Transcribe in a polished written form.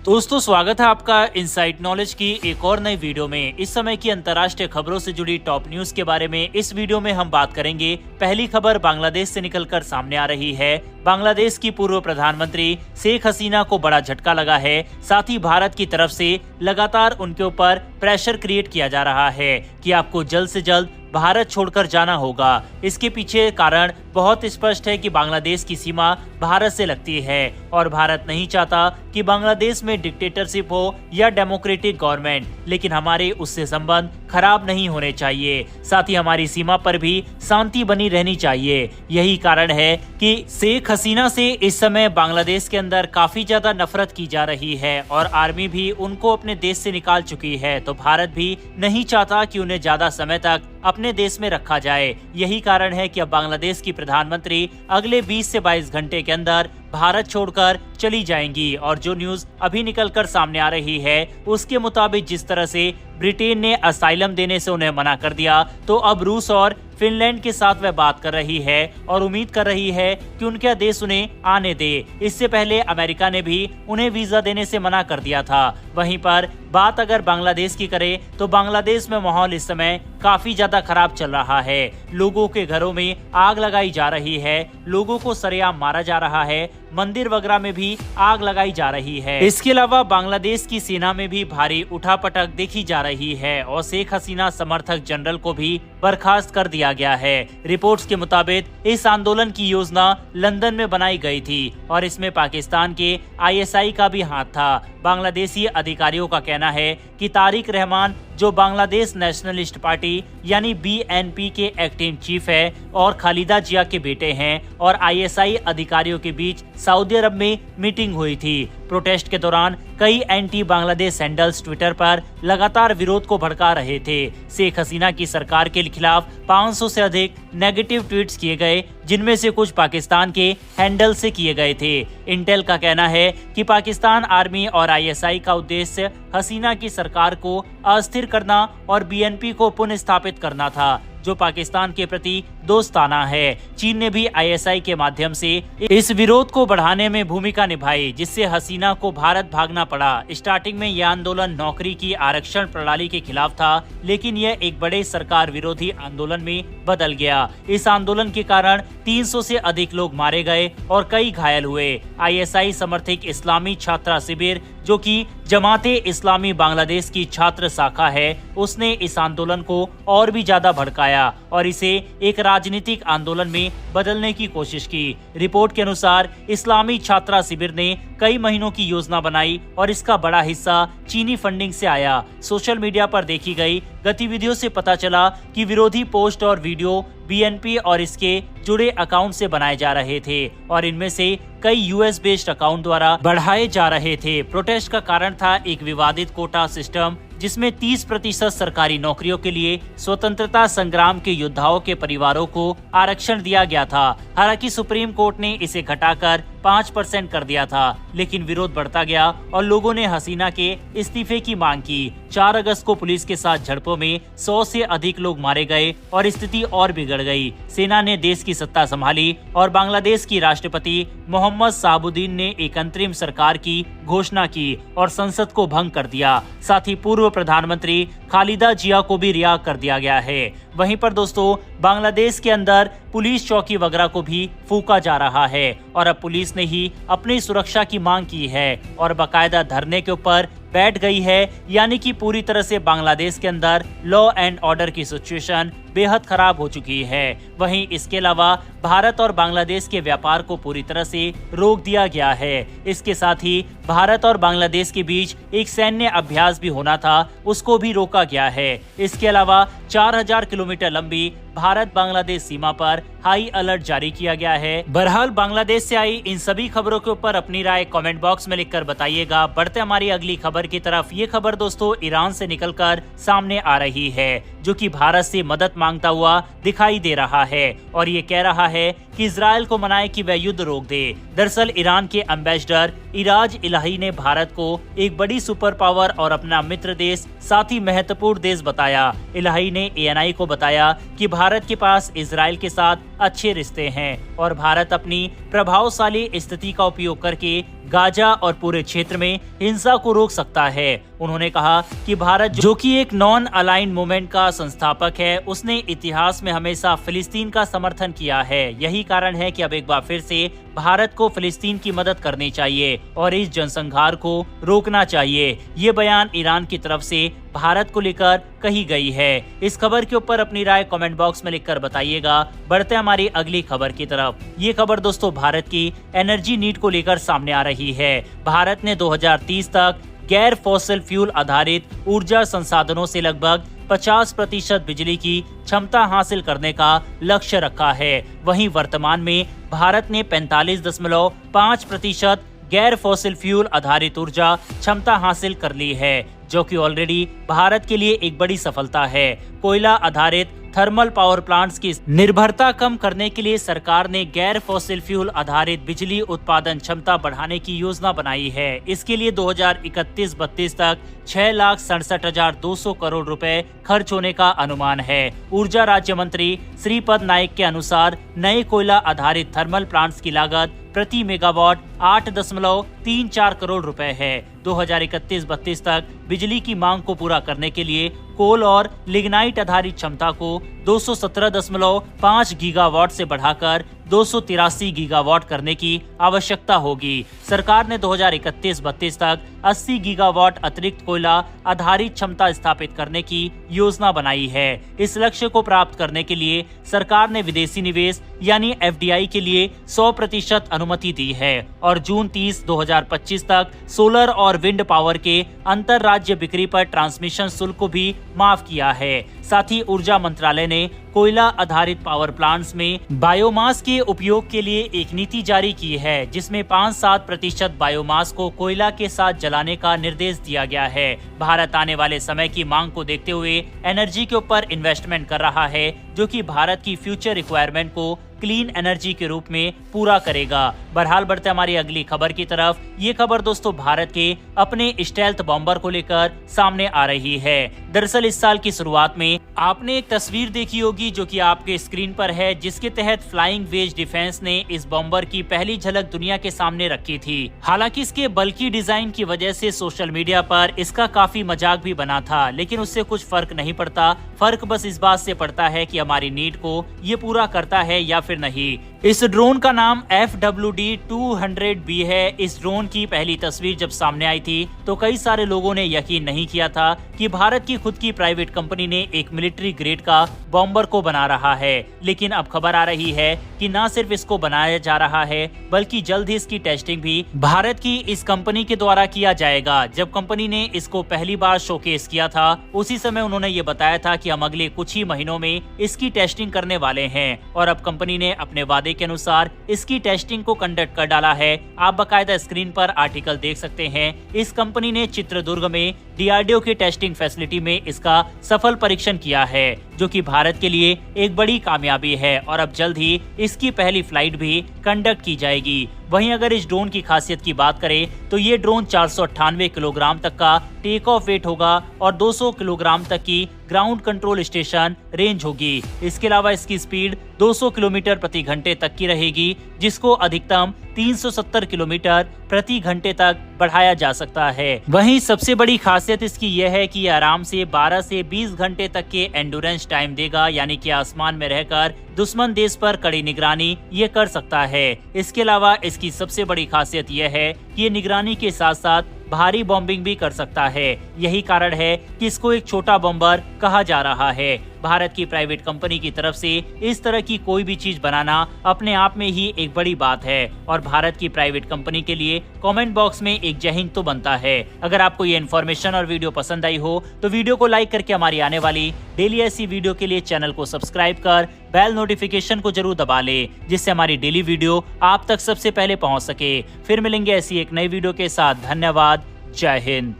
दोस्तों स्वागत है आपका इनसाइट नॉलेज की एक और नई वीडियो में। इस समय की अंतर्राष्ट्रीय खबरों से जुड़ी टॉप न्यूज के बारे में इस वीडियो में हम बात करेंगे। पहली खबर बांग्लादेश से निकलकर सामने आ रही है। बांग्लादेश की पूर्व प्रधानमंत्री शेख हसीना को बड़ा झटका लगा है। साथ ही भारत की तरफ से लगातार उनके ऊपर प्रेशर क्रिएट किया जा रहा है कि आपको जल्द से जल्द भारत छोड़कर जाना होगा। इसके पीछे कारण बहुत स्पष्ट है कि बांग्लादेश की सीमा भारत से लगती है और भारत नहीं चाहता कि बांग्लादेश में डिक्टेटरशिप हो या डेमोक्रेटिक गवर्नमेंट, लेकिन हमारे उससे संबंध खराब नहीं होने चाहिए। साथ ही हमारी सीमा पर भी शांति बनी रहनी चाहिए। यही कारण है कि शेख हसीना से इस समय बांग्लादेश के अंदर काफी ज्यादा नफरत की जा रही है और आर्मी भी उनको अपने देश से निकाल चुकी है। तो भारत भी नहीं चाहता कि उन्हें ज्यादा समय तक अपने देश में रखा जाए। यही कारण है कि अब बांग्लादेश की प्रधानमंत्री अगले 20 से 22 घंटे के अंदर भारत छोड़कर चली जाएंगी। और जो न्यूज अभी निकलकर सामने आ रही है उसके मुताबिक जिस तरह से ब्रिटेन ने असाइलम देने से उन्हें मना कर दिया, तो अब रूस और फिनलैंड के साथ वह बात कर रही है और उम्मीद कर रही है कि उनका देश उन्हें आने दे। इससे पहले अमेरिका ने भी उन्हें वीजा देने से मना कर दिया था। वहीं पर बात अगर बांग्लादेश की करें तो बांग्लादेश में माहौल इस समय काफी ज्यादा खराब चल रहा है। लोगों के घरों में आग लगाई जा रही है, लोगों को सरेआम मारा जा रहा है, मंदिर वगैरह में भी आग लगाई जा रही है। इसके अलावा बांग्लादेश की सेना में भी भारी उठापटक देखी जा रही है और शेख हसीना समर्थक जनरल को भी बर्खास्त कर दिया गया है। रिपोर्ट्स के मुताबिक इस आंदोलन की योजना लंदन में बनाई गई थी और इसमें पाकिस्तान के ISI का भी हाथ था। बांग्लादेशी अधिकारियों का कहना है कि तारिक रहमान जो बांग्लादेश नेशनलिस्ट पार्टी यानी BNP के एक्टिंग चीफ है और खालिदा जिया के बेटे हैं, और ISI अधिकारियों के बीच सऊदी अरब में मीटिंग हुई थी। प्रोटेस्ट के दौरान कई एंटी बांग्लादेश हैंडल्स ट्विटर पर लगातार विरोध को भड़का रहे थे। शेख हसीना की सरकार के खिलाफ 500 से अधिक नेगेटिव ट्वीट्स किए गए, जिनमें से कुछ पाकिस्तान के हैंडल से किए गए थे। इंटेल का कहना है कि पाकिस्तान आर्मी और ISI का उद्देश्य हसीना की सरकार को अस्थिर करना और BNP को पुनः स्थापित करना था, जो पाकिस्तान के प्रति दोस्ताना है। चीन ने भी ISI के माध्यम से इस विरोध को बढ़ाने में भूमिका निभाई, जिससे हसीना को भारत भागना पड़ा। स्टार्टिंग में यह आंदोलन नौकरी की आरक्षण प्रणाली के खिलाफ था, लेकिन यह एक बड़े सरकार विरोधी आंदोलन में बदल गया। इस आंदोलन के कारण 300 से अधिक लोग मारे गए और कई घायल हुए। ISI समर्थित इस्लामी छात्रा शिविर, जो कि जमाते इस्लामी बांग्लादेश की छात्र शाखा है, उसने इस आंदोलन को और भी ज्यादा भड़काया और इसे एक राजनीतिक आंदोलन में बदलने की कोशिश की। रिपोर्ट के अनुसार इस्लामी छात्रा शिविर ने कई महीनों की योजना बनाई और इसका बड़ा हिस्सा चीनी फंडिंग से आया। सोशल मीडिया पर देखी गई गतिविधियों से पता चला कि विरोधी पोस्ट और वीडियो BNP और इसके जुड़े अकाउंट से बनाए जा रहे थे और इनमें से कई US बेस्ड अकाउंट द्वारा बढ़ाए जा रहे थे। प्रोटेस्ट का कारण था एक विवादित कोटा सिस्टम, जिसमें 30% सरकारी नौकरियों के लिए स्वतंत्रता संग्राम के योद्धाओं के परिवारों को आरक्षण दिया गया था। हालांकि सुप्रीम कोर्ट ने इसे घटाकर 5% कर दिया था, लेकिन विरोध बढ़ता गया और लोगों ने हसीना के इस्तीफे की मांग की। 4 अगस्त को पुलिस के साथ झड़पों में 100 से अधिक लोग मारे गए और स्थिति और बिगड़ गई। सेना ने देश की सत्ता संभाली और बांग्लादेश की राष्ट्रपति मोहम्मद शहाबुद्दीन ने एक अंतरिम सरकार की घोषणा की और संसद को भंग कर दिया। साथ ही पूर्व प्रधानमंत्री खालिदा जिया को भी रिहा कर दिया गया है। वहीं पर दोस्तों बांग्लादेश के अंदर पुलिस चौकी वगैरह को भी फूका जा रहा है और अब पुलिस ने ही अपनी सुरक्षा की मांग की है और बाकायदा धरने के ऊपर बैठ गई है। यानी कि पूरी तरह से बांग्लादेश के अंदर लॉ एंड ऑर्डर की सिचुएशन बेहद खराब हो चुकी है। वहीं इसके अलावा भारत और बांग्लादेश के व्यापार को पूरी तरह से रोक दिया गया है। इसके साथ ही भारत और बांग्लादेश के बीच एक सैन्य अभ्यास भी होना था, उसको भी रोका गया है। इसके अलावा 4000 किलोमीटर लंबी भारत बांग्लादेश सीमा पर हाई अलर्ट जारी किया गया है। बहरहाल बांग्लादेश से आई इन सभी खबरों के ऊपर अपनी राय कमेंट बॉक्स में लिखकर बताइएगा। बढ़ते हमारी अगली खबर की तरफ। ये खबर दोस्तों ईरान से निकलकर सामने आ रही है, जो कि भारत से मदद मांगता हुआ दिखाई दे रहा है और ये कह रहा है कि इजराइल को मनाए कि वह युद्ध रोक दे। दरअसल ईरान के एम्बेसडर इराज इलाही ने भारत को एक बड़ी सुपर पावर और अपना मित्र देश, साथ ही महत्वपूर्ण देश बताया। इलाही ने ANI को बताया कि भारत के पास इजराइल के साथ अच्छे रिश्ते हैं और भारत अपनी प्रभावशाली स्थिति का उपयोग करके गाजा और पूरे क्षेत्र में हिंसा को रोक सकता है। उन्होंने कहा कि भारत, जो कि एक नॉन अलाइंड मूवमेंट का संस्थापक है, उसने इतिहास में हमेशा फिलिस्तीन का समर्थन किया है। यही कारण है कि अब एक बार फिर से भारत को फिलिस्तीन की मदद करनी चाहिए और इस जनसंहार को रोकना चाहिए। ये बयान ईरान की तरफ से भारत को लेकर कही गई है। इस खबर के ऊपर अपनी राय कमेंट बॉक्स में लिखकर बताइएगा। बढ़ते हमारी अगली खबर की तरफ। ये खबर दोस्तों भारत की एनर्जी नीड को लेकर सामने आ रही है। भारत ने 2030 तक गैर फॉसिल फ्यूल आधारित ऊर्जा संसाधनों से लगभग 50% बिजली की क्षमता हासिल करने का लक्ष्य रखा है। वहीं वर्तमान में भारत ने 45.5% गैर फॉसिल फ्यूल आधारित ऊर्जा क्षमता हासिल कर ली है, जो कि ऑलरेडी भारत के लिए एक बड़ी सफलता है। कोयला आधारित थर्मल पावर प्लांट्स की निर्भरता कम करने के लिए सरकार ने गैर फॉसिल फ्यूल आधारित बिजली उत्पादन क्षमता बढ़ाने की योजना बनाई है। इसके लिए 2031-32 तक 6,67,200 करोड़ रुपए खर्च होने का अनुमान है। ऊर्जा राज्य मंत्री श्रीपद नाइक के अनुसार नए कोयला आधारित थर्मल प्लांट्स की लागत प्रति मेगावाट 8.34 करोड़ रुपए है। 2031-32 तक बिजली की मांग को पूरा करने के लिए कोल और लिग्नाइट आधारित क्षमता को 217.5 गीगावाट से बढ़ाकर 283 गीगावाट करने की आवश्यकता होगी। सरकार ने 2031-32 तक 80 गीगावाट अतिरिक्त कोयला आधारित क्षमता स्थापित करने की योजना बनाई है। इस लक्ष्य को प्राप्त करने के लिए सरकार ने विदेशी निवेश यानी FDI के लिए 100% अनुमति दी है और जून 30, 2025 तक सोलर और विंड पावर के अंतरराज्य बिक्री पर ट्रांसमिशन शुल्क को भी माफ किया है। साथ ही ऊर्जा मंत्रालय ने कोयला आधारित पावर प्लांट्स में बायोमास के उपयोग के लिए एक नीति जारी की है, जिसमें 5-7% बायोमास को कोयला के साथ जलाने का निर्देश दिया गया है। भारत आने वाले समय की मांग को देखते हुए एनर्जी के ऊपर इन्वेस्टमेंट कर रहा है, जो कि भारत की फ्यूचर रिक्वायरमेंट को क्लीन एनर्जी के रूप में पूरा करेगा। बहरहाल बढ़ते हमारी अगली खबर की तरफ। ये खबर दोस्तों भारत के अपने स्टेल्थ बॉम्बर को लेकर सामने आ रही है। दरअसल इस साल की शुरुआत में आपने एक तस्वीर देखी होगी जो कि आपके स्क्रीन पर है, जिसके तहत फ्लाइंग वेज डिफेंस ने इस बॉम्बर की पहली झलक दुनिया के सामने रखी थी। हालांकि इसके बल्कि डिजाइन की वजह से सोशल मीडिया पर इसका काफी मजाक भी बना था, लेकिन उससे कुछ फर्क नहीं पड़ता। फर्क बस इस बात से पड़ता है कि हमारी नीड को ये पूरा करता है या फिर नहीं। इस ड्रोन का नाम FWD-200B है। इस ड्रोन की पहली तस्वीर जब सामने आई थी तो कई सारे लोगों ने यकीन नहीं किया था कि भारत की खुद की प्राइवेट कंपनी ने एक मिलिट्री ग्रेड का बॉम्बर को बना रहा है। लेकिन अब खबर आ रही है कि न सिर्फ इसको बनाया जा रहा है, बल्कि जल्द ही इसकी टेस्टिंग भी भारत की इस कंपनी के द्वारा किया जाएगा। जब कंपनी ने इसको पहली बार शोकेस किया था, उसी समय उन्होंने ये बताया था कि हम अगले कुछ ही महीनों में इसकी टेस्टिंग करने वाले हैं और अब कंपनी ने अपने वादे के अनुसार इसकी टेस्टिंग को कंडक्ट कर डाला है। आप बकायदा स्क्रीन पर आर्टिकल देख सकते हैं। इस कंपनी ने चित्रदुर्ग में DRDO की टेस्टिंग फैसिलिटी में इसका सफल परीक्षण किया है, जो कि भारत के लिए एक बड़ी कामयाबी है और अब जल्द ही इसकी पहली फ्लाइट भी कंडक्ट की जाएगी। वहीं अगर इस ड्रोन की खासियत की बात करें तो ये ड्रोन 498 किलोग्राम तक का टेक ऑफ वेट होगा और 200 किलोग्राम तक की ग्राउंड कंट्रोल स्टेशन रेंज होगी। इसके अलावा इसकी स्पीड 200 किलोमीटर प्रति घंटे तक की रहेगी, जिसको अधिकतम 370 किलोमीटर प्रति घंटे तक बढ़ाया जा सकता है। वहीं सबसे बड़ी खासियत इसकी यह है कि ये आराम से 12 से 20 घंटे तक के एंडोरेंस टाइम देगा, यानी कि आसमान में रहकर दुश्मन देश पर कड़ी निगरानी ये कर सकता है। इसके अलावा इसकी सबसे बड़ी खासियत यह है कि ये निगरानी के साथ साथ भारी बॉम्बिंग भी कर सकता है। यही कारण है कि इसको एक छोटा बॉम्बर कहा जा रहा है। भारत की प्राइवेट कंपनी की तरफ से इस तरह की कोई भी चीज बनाना अपने आप में ही एक बड़ी बात है और भारत की प्राइवेट कंपनी के लिए कमेंट बॉक्स में एक जय हिंद तो बनता है। अगर आपको ये इन्फॉर्मेशन और वीडियो पसंद आई हो तो वीडियो को लाइक करके हमारी आने वाली डेली ऐसी वीडियो के लिए चैनल को सब्सक्राइब कर बेल नोटिफिकेशन को जरूर दबा ले, जिससे हमारी डेली वीडियो आप तक सबसे पहले पहुंच सके। फिर मिलेंगे ऐसी एक नई वीडियो के साथ। धन्यवाद। जय हिंद।